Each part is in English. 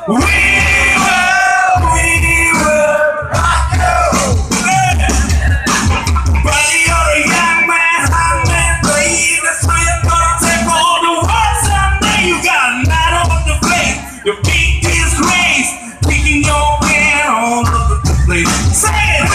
rock you. Buddy, you're a young man, hot man, playing the so you're gonna take all the world someday. You got a night on the face, your beat is grace, kicking your can all over the place. Say it!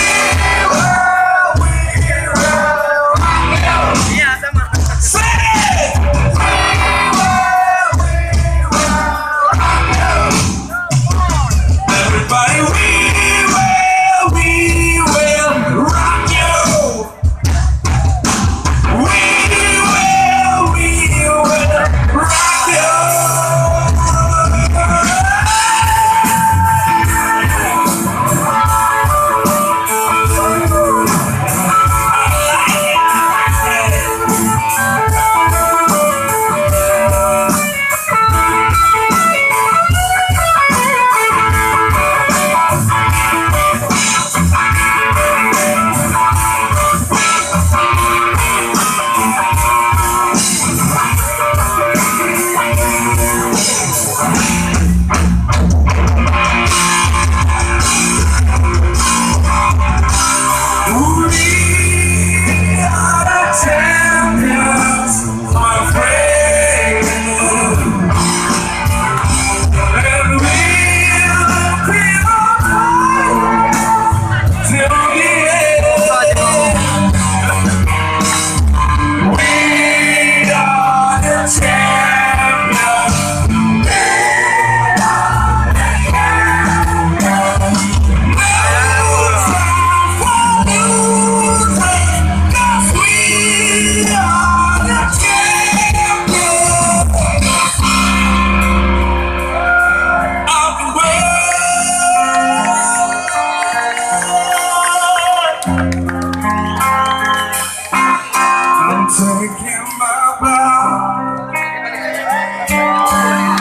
Taking my blood,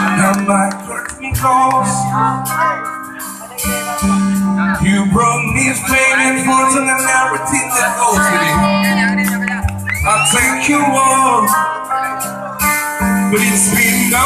and my curtain calls. You brought me pain and fortune and everything that goes with it. I thank you all, but it's been no